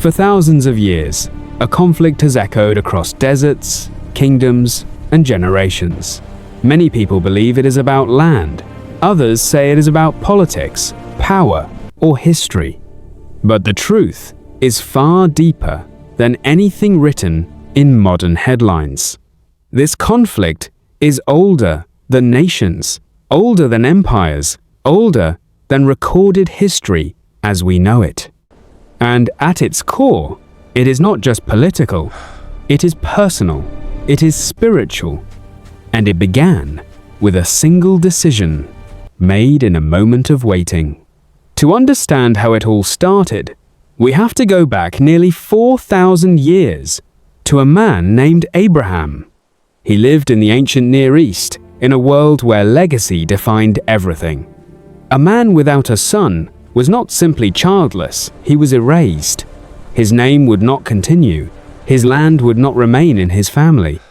For thousands of years, a conflict has echoed across deserts, kingdoms, and generations. Many people believe it is about land. Others say it is about politics, power, or history. But the truth is far deeper than anything written in modern headlines. This conflict is older than nations, older than empires, older than recorded history as we know it. And at its core, it is not just political, it is personal, it is spiritual, and it began with a single decision made in a moment of waiting. To understand how it all started, we have to go back nearly 4,000 years to a man named Abraham. He lived in the ancient Near East, in a world where legacy defined everything. A man without a son was not simply childless, he was erased. His name would not continue, his land would not remain in his family.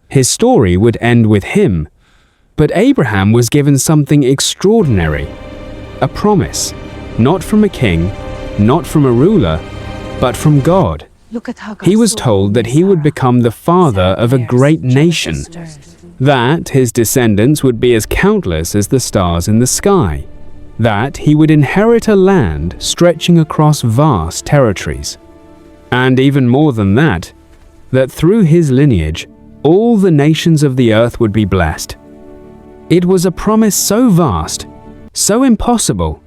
His story would end with him. But Abraham was given something extraordinary, a promise, not from a king, not from a ruler, but from God. He was told that he would become the father of a great nation, that his descendants would be as countless as the stars in the sky, that he would inherit a land stretching across vast territories, and even more than that through his lineage, all the nations of the earth would be blessed. It was a promise so vast, so impossible,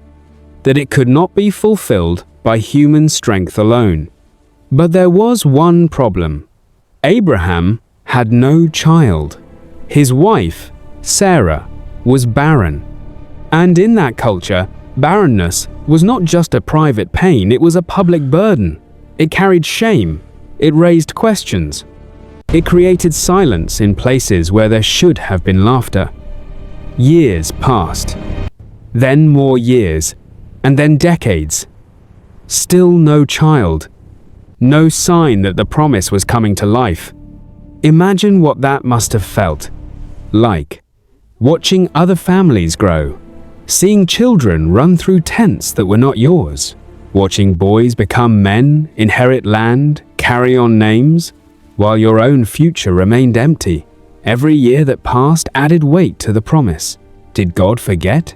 that it could not be fulfilled by human strength alone. But there was one problem. Abraham had no child. His wife, Sarah, was barren. And in that culture, barrenness was not just a private pain, it was a public burden. It carried shame. It raised questions. It created silence in places where there should have been laughter. Years passed. Then more years. And then decades. Still no child. No sign that the promise was coming to life. Imagine what that must have felt like. Watching other families grow. Seeing children run through tents that were not yours. Watching boys become men, inherit land, carry on names, while your own future remained empty. Every year that passed added weight to the promise. Did God forget?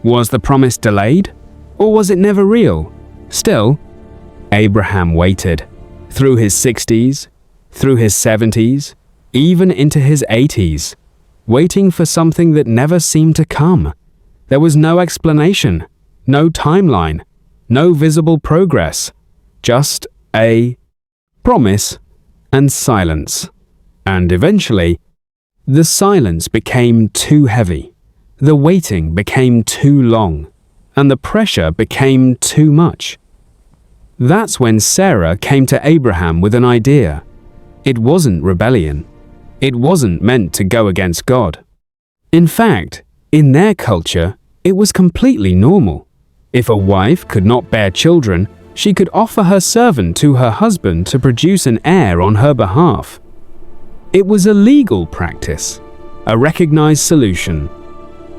Was the promise delayed? Or was it never real? Still, Abraham waited. Through his 60s, through his 70s, even into his 80s, waiting for something that never seemed to come. There was no explanation, no timeline, no visible progress, just a promise and silence. And eventually, the silence became too heavy, the waiting became too long, and the pressure became too much. That's when Sarah came to Abraham with an idea. It wasn't rebellion. It wasn't meant to go against God. In fact, in their culture, it was completely normal. If a wife could not bear children, she could offer her servant to her husband to produce an heir on her behalf. It was a legal practice, a recognized solution,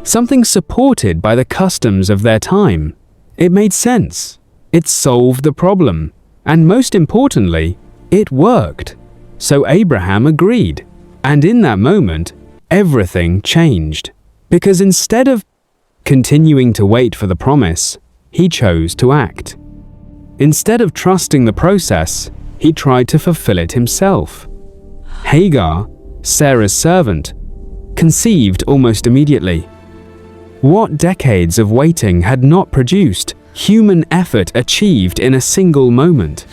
something supported by the customs of their time. It made sense. It solved the problem. And most importantly, it worked. So Abraham agreed. And in that moment, everything changed. Because instead of continuing to wait for the promise, he chose to act. Instead of trusting the process, he tried to fulfill it himself. Hagar, Sarah's servant, conceived almost immediately. What decades of waiting had not produced human effort achieved in a single moment?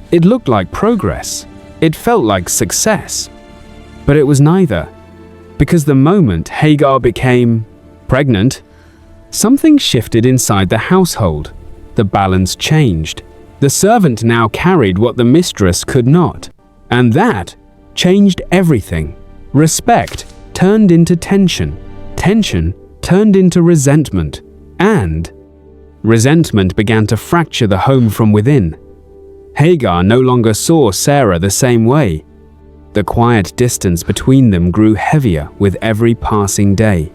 It looked like progress. It felt like success. But it was neither. Because the moment Hagar became pregnant, something shifted inside the household. The balance changed. The servant now carried what the mistress could not. And that changed everything. Respect turned into tension. Tension turned into resentment. And resentment began to fracture the home from within. Hagar no longer saw Sarah the same way. The quiet distance between them grew heavier with every passing day.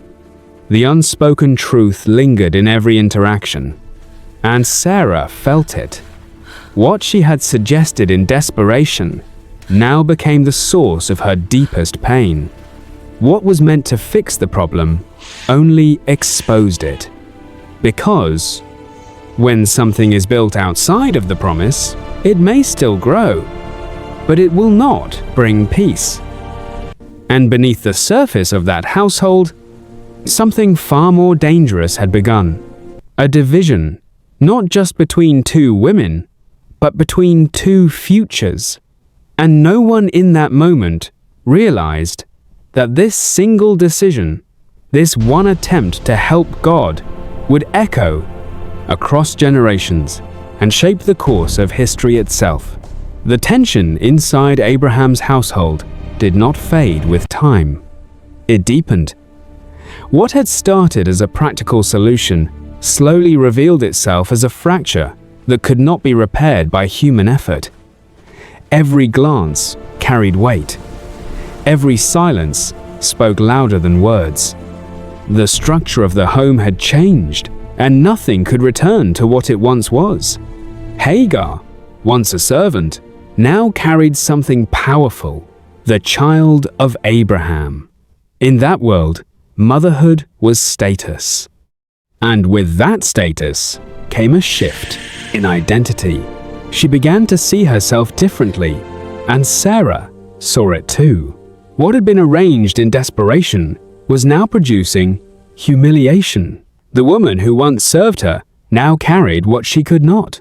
The unspoken truth lingered in every interaction, and Sarah felt it. What she had suggested in desperation now became the source of her deepest pain. What was meant to fix the problem only exposed it. Because when something is built outside of the promise, it may still grow, but it will not bring peace. And beneath the surface of that household, something far more dangerous had begun. A division, not just between two women, but between two futures. And no one in that moment realized that this single decision, this one attempt to help God, would echo across generations and shape the course of history itself. The tension inside Abraham's household did not fade with time. It deepened. What had started as a practical solution slowly revealed itself as a fracture that could not be repaired by human effort. Every glance carried weight. Every silence spoke louder than words. The structure of the home had changed, and nothing could return to what it once was. Hagar, once a servant, now carried something powerful, the child of Abraham. In that world, motherhood was status. And with that status came a shift in identity. She began to see herself differently, and Sarah saw it too. What had been arranged in desperation was now producing humiliation. The woman who once served her now carried what she could not.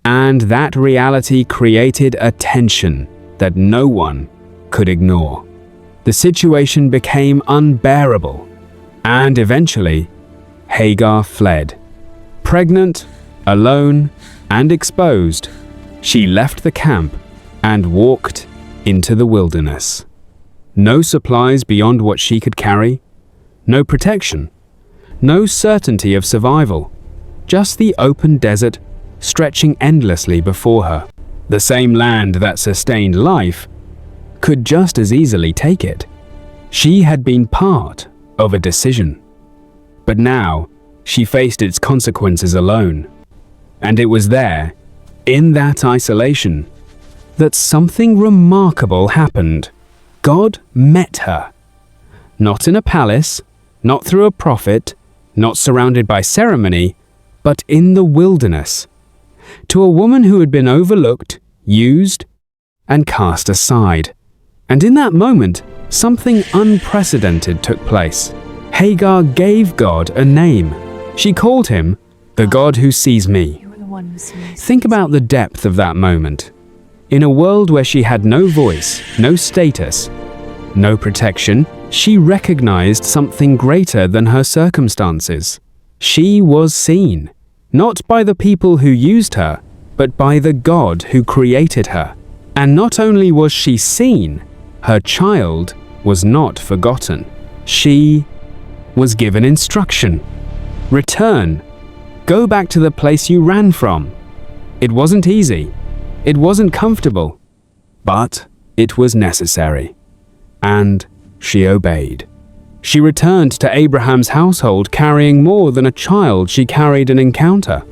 And that reality created a tension that no one could ignore. The situation became unbearable, and eventually, Hagar fled. Pregnant, alone, and exposed, she left the camp and walked into the wilderness. No supplies beyond what she could carry, no protection, no certainty of survival, just the open desert stretching endlessly before her. The same land that sustained life could just as easily take it. She had been part of a decision, but now she faced its consequences alone. And it was there, in that isolation, that something remarkable happened. God met her. Not in a palace, not through a prophet, not surrounded by ceremony, but in the wilderness. To a woman who had been overlooked, used, and cast aside. And in that moment, something unprecedented took place. Hagar gave God a name. She called him the God who sees me. Think about the depth of that moment. In a world where she had no voice, no status, no protection, she recognized something greater than her circumstances. She was seen, not by the people who used her, but by the God who created her. And not only was she seen, her child was not forgotten. She was given instruction. Return. Go back to the place you ran from. It wasn't easy. It wasn't comfortable. But it was necessary. And she obeyed. She returned to Abraham's household carrying more than a child. She carried an encounter.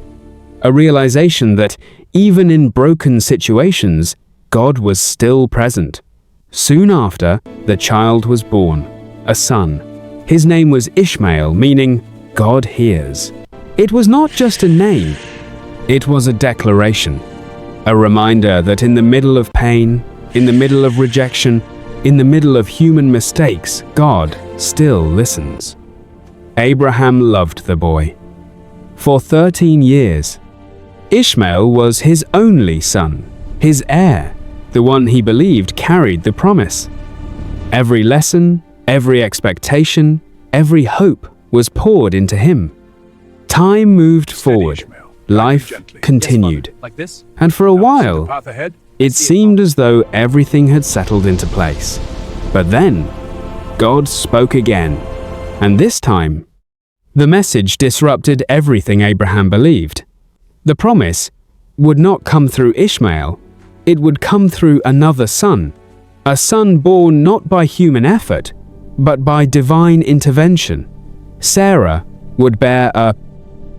A realization that even in broken situations, God was still present. Soon after, the child was born, a son. His name was Ishmael, meaning God hears. It was not just a name. It was a declaration. A reminder that in the middle of pain, in the middle of rejection, in the middle of human mistakes, God still listens. Abraham loved the boy. For 13 years, Ishmael was his only son, his heir, the one he believed carried the promise. Every lesson, every expectation, every hope was poured into him. Time moved forward. Life continued. And for a while, it seemed as though everything had settled into place. But then, God spoke again. And this time, the message disrupted everything Abraham believed. The promise would not come through Ishmael. It would come through another son. A son born not by human effort, but by divine intervention. Sarah would bear a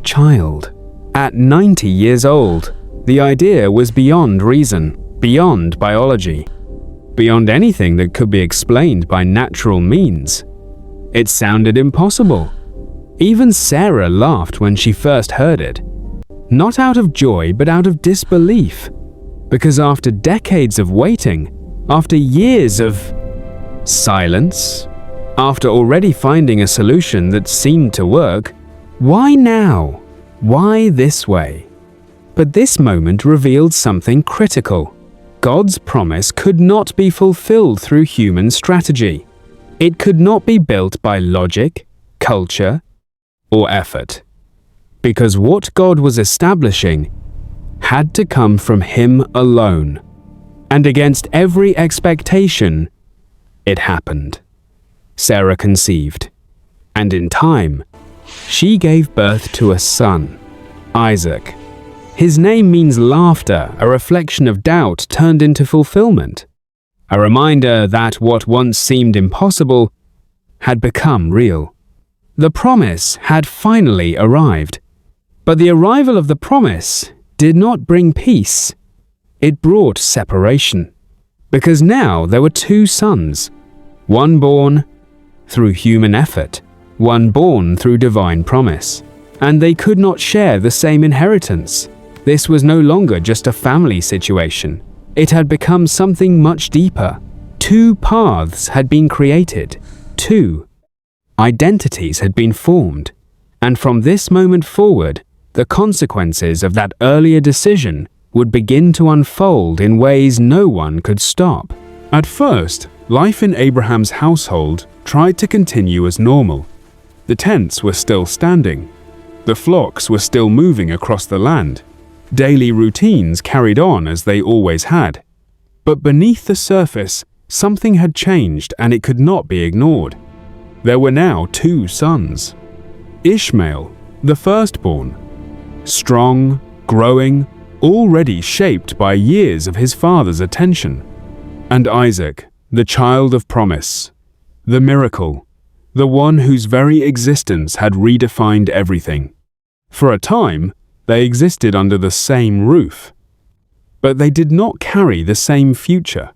child. At 90 years old, The idea was beyond reason, beyond biology, beyond anything that could be explained by natural means. It sounded impossible. Even Sarah laughed when she first heard it. Not out of joy, but out of disbelief. Because after decades of waiting, after years of silence, after already finding a solution that seemed to work, why now? Why this way? But this moment revealed something critical. God's promise could not be fulfilled through human strategy. It could not be built by logic, culture, or effort. Because what God was establishing had to come from Him alone. And against every expectation, it happened. Sarah conceived, and in time, she gave birth to a son, Isaac. His name means laughter, a reflection of doubt turned into fulfillment. A reminder that what once seemed impossible had become real. The promise had finally arrived. But the arrival of the promise did not bring peace. It brought separation. Because now there were two sons, one born through human effort, one born through divine promise. And they could not share the same inheritance. This was no longer just a family situation. It had become something much deeper. Two paths had been created. Two identities had been formed. And from this moment forward, the consequences of that earlier decision would begin to unfold in ways no one could stop. At first, life in Abraham's household tried to continue as normal. The tents were still standing. The flocks were still moving across the land. Daily routines carried on as they always had. But beneath the surface, something had changed and it could not be ignored. There were now two sons. Ishmael, the firstborn, strong, growing, already shaped by years of his father's attention. And Isaac, the child of promise, the miracle, the one whose very existence had redefined everything. For a time, they existed under the same roof. But they did not carry the same future.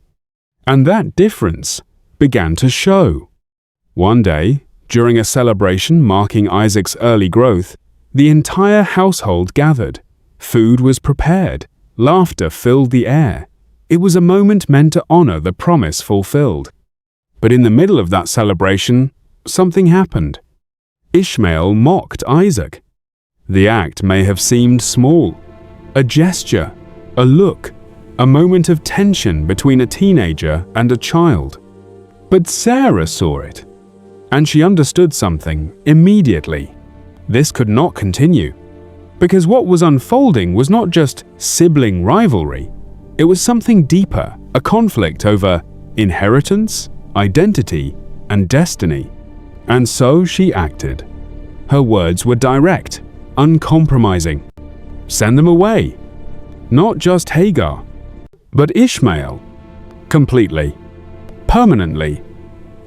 And that difference began to show. One day, during a celebration marking Isaac's early growth, the entire household gathered. Food was prepared. Laughter filled the air. It was a moment meant to honor the promise fulfilled. But in the middle of that celebration, something happened. Ishmael mocked Isaac. The act may have seemed small. A gesture, a look, a moment of tension between a teenager and a child. But Sarah saw it, and she understood something immediately. This could not continue, because what was unfolding was not just sibling rivalry. It was something deeper, a conflict over inheritance, identity, and destiny. And so she acted. Her words were direct, uncompromising. Send them away. Not just Hagar, but Ishmael. Completely. Permanently.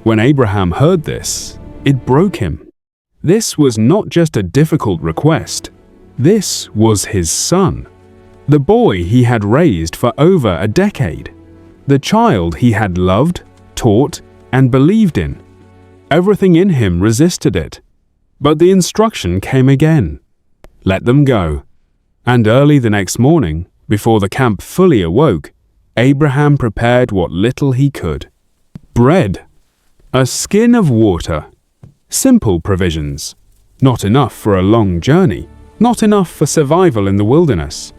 When Abraham heard this, it broke him. This was not just a difficult request. This was his son. The boy he had raised for over a decade. The child he had loved, taught, and believed in. Everything in him resisted it. But the instruction came again. Let them go. And early the next morning, before the camp fully awoke, Abraham prepared what little he could. Bread, a skin of water, simple provisions, not enough for a long journey, not enough for survival in the wilderness.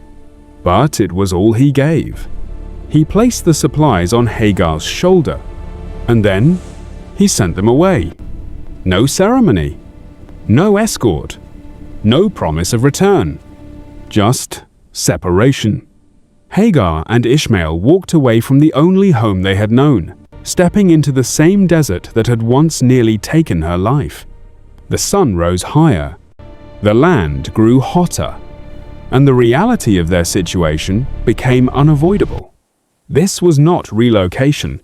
But it was all he gave. He placed the supplies on Hagar's shoulder, and then he sent them away. No ceremony, no escort, no promise of return, just separation. Hagar and Ishmael walked away from the only home they had known, stepping into the same desert that had once nearly taken her life. The sun rose higher, the land grew hotter, and the reality of their situation became unavoidable. This was not relocation.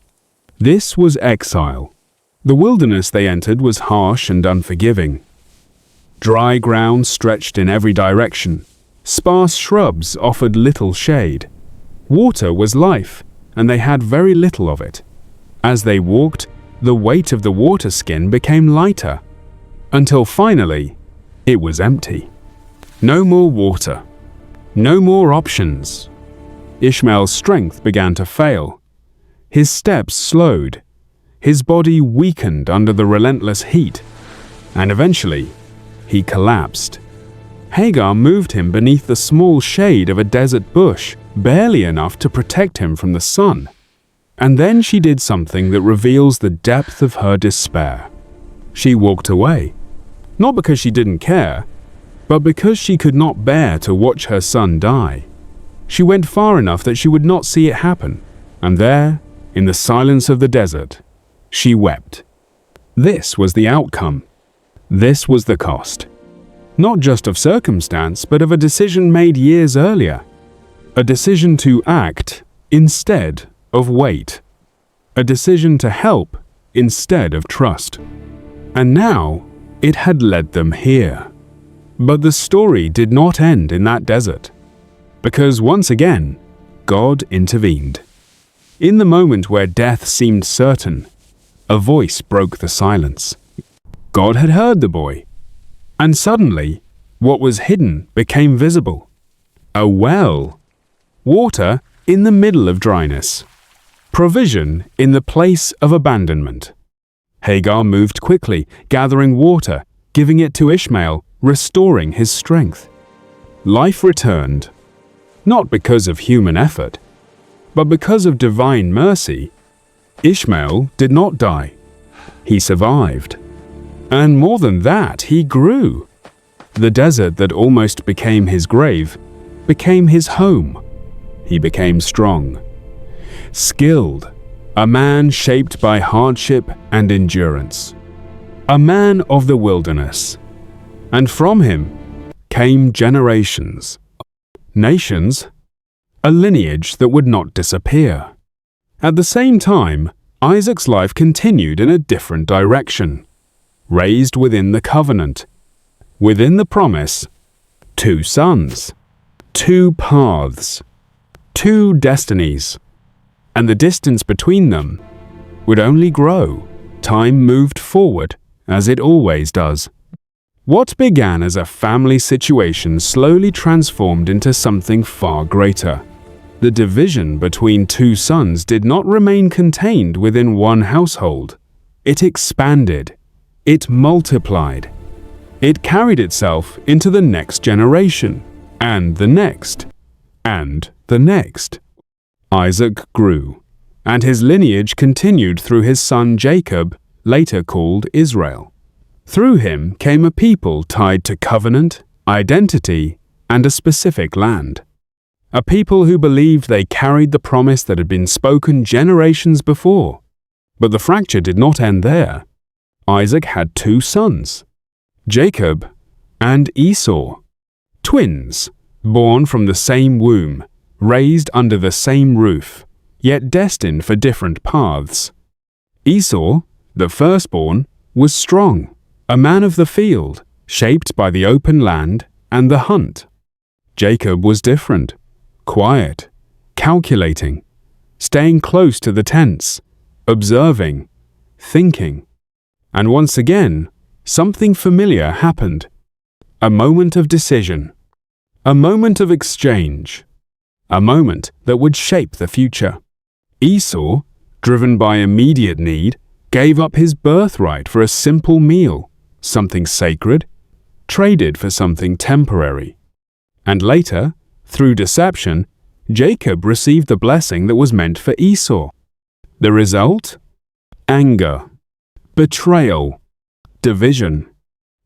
This was exile. The wilderness they entered was harsh and unforgiving. Dry ground stretched in every direction, Sparse shrubs offered little shade. Water was life, and they had very little of it. As they walked, the weight of the water skin became lighter, until finally, it was empty. No more water. No more options. Ishmael's strength began to fail. His steps slowed. His body weakened under the relentless heat, and eventually, he collapsed. Hagar moved him beneath the small shade of a desert bush, barely enough to protect him from the sun. And then she did something that reveals the depth of her despair. She walked away, not because she didn't care, but because she could not bear to watch her son die. She went far enough that she would not see it happen, and there, in the silence of the desert, she wept. This was the outcome. This was the cost. Not just of circumstance, but of a decision made years earlier. A decision to act instead of wait. A decision to help instead of trust. And now, it had led them here. But the story did not end in that desert. Because once again, God intervened. In the moment where death seemed certain, a voice broke the silence. God had heard the boy. And suddenly, what was hidden became visible. A well. Water in the middle of dryness. Provision in the place of abandonment. Hagar moved quickly, gathering water, giving it to Ishmael, restoring his strength. Life returned, not because of human effort, but because of divine mercy. Ishmael did not die. He survived. And more than that, he grew. The desert that almost became his grave became his home. He became strong, skilled, a man shaped by hardship and endurance, a man of the wilderness. And from him came generations, nations, a lineage that would not disappear. At the same time, Isaac's life continued in a different direction. Raised within the covenant, within the promise, 2 sons, 2 paths, 2 destinies, and the distance between them would only grow. Time moved forward, as it always does. What began as a family situation slowly transformed into something far greater. The division between 2 sons did not remain contained within one household. It expanded. It multiplied. It carried itself into the next generation, and the next, and the next. Isaac grew, and his lineage continued through his son Jacob, later called Israel. Through him came a people tied to covenant, identity, and a specific land. A people who believed they carried the promise that had been spoken generations before. But the fracture did not end there. Isaac had 2 sons, Jacob and Esau, twins, born from the same womb, raised under the same roof, yet destined for different paths. Esau, the firstborn, was strong, a man of the field, shaped by the open land and the hunt. Jacob was different, quiet, calculating, staying close to the tents, observing, thinking. And once again, something familiar happened. A moment of decision. A moment of exchange. A moment that would shape the future. Esau, driven by immediate need, gave up his birthright for a simple meal, something sacred, traded for something temporary. And later, through deception, Jacob received the blessing that was meant for Esau. The result? Anger. Betrayal, division,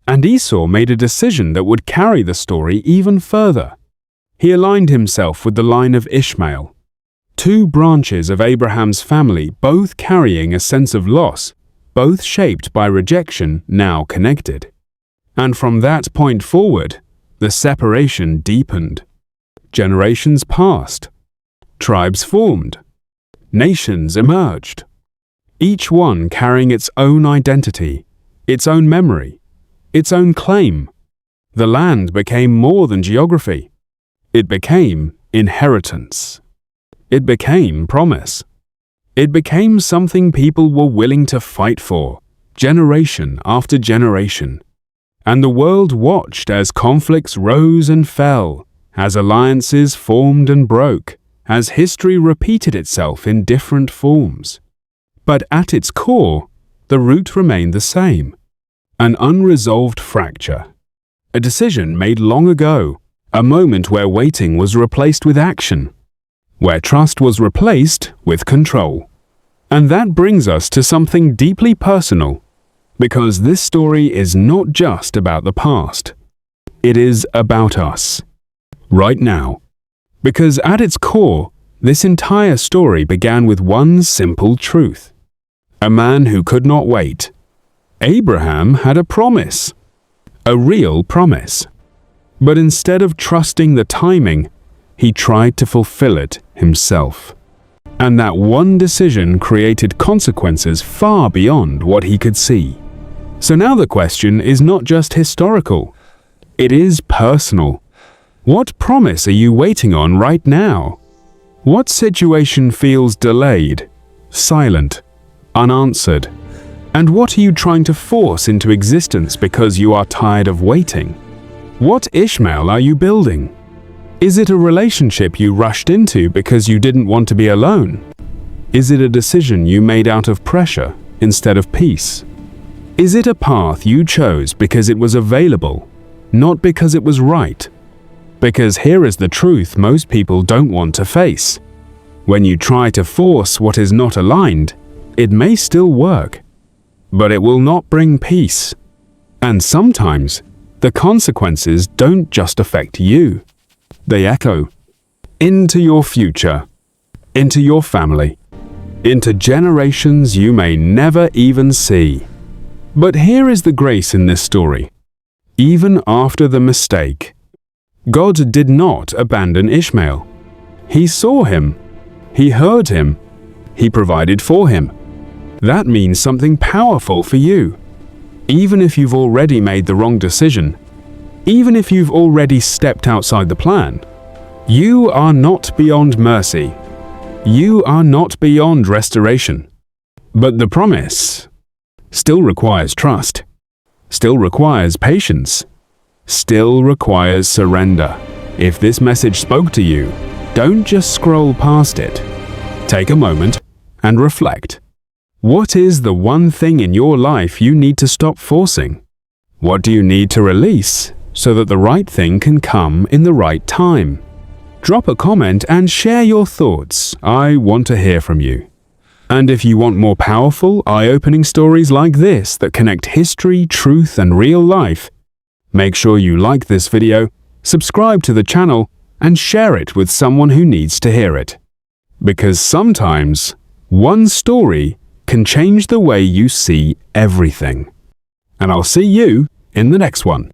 and Esau made a decision that would carry the story even further. He aligned himself with the line of Ishmael, 2 branches of Abraham's family, both carrying a sense of loss, both shaped by rejection, now connected. And from that point forward, the separation deepened. Generations passed, tribes formed, nations emerged. Each one carrying its own identity, its own memory, its own claim. The land became more than geography. It became inheritance. It became promise. It became something people were willing to fight for, generation after generation. And the world watched as conflicts rose and fell, as alliances formed and broke, as history repeated itself in different forms. But at its core, the root remained the same: an unresolved fracture. A decision made long ago, a moment where waiting was replaced with action, where trust was replaced with control. And that brings us to something deeply personal, because this story is not just about the past. It is about us, right now. Because at its core, this entire story began with one simple truth. A man who could not wait. Abraham had a promise, a real promise. But instead of trusting the timing, he tried to fulfill it himself. And that one decision created consequences far beyond what he could see. So now the question is not just historical. It is personal. What promise are you waiting on right now? What situation feels delayed, silent, unanswered? And what are you trying to force into existence because you are tired of waiting? What Ishmael are you building? Is it a relationship you rushed into because you didn't want to be alone? Is it a decision you made out of pressure instead of peace? Is it a path you chose because it was available, not because it was right? Because here is the truth most people don't want to face. When you try to force what is not aligned, it may still work, but it will not bring peace. And sometimes, the consequences don't just affect you. They echo into your future, into your family, into generations you may never even see. But here is the grace in this story. Even after the mistake, God did not abandon Ishmael. He saw him. He heard him. He provided for him. That means something powerful for you. Even if you've already made the wrong decision, even if you've already stepped outside the plan, you are not beyond mercy. You are not beyond restoration. But the promise still requires trust, still requires patience, still requires surrender. If this message spoke to you, don't just scroll past it. Take a moment and reflect. What is the one thing in your life you need to stop forcing? What do you need to release so that the right thing can come in the right time? Drop a comment and share your thoughts. I want to hear from you. And if you want more powerful, eye-opening stories like this that connect history, truth, and real life, make sure you like this video, subscribe to the channel, and share it with someone who needs to hear it. Because sometimes, one story can change the way you see everything. And I'll see you in the next one.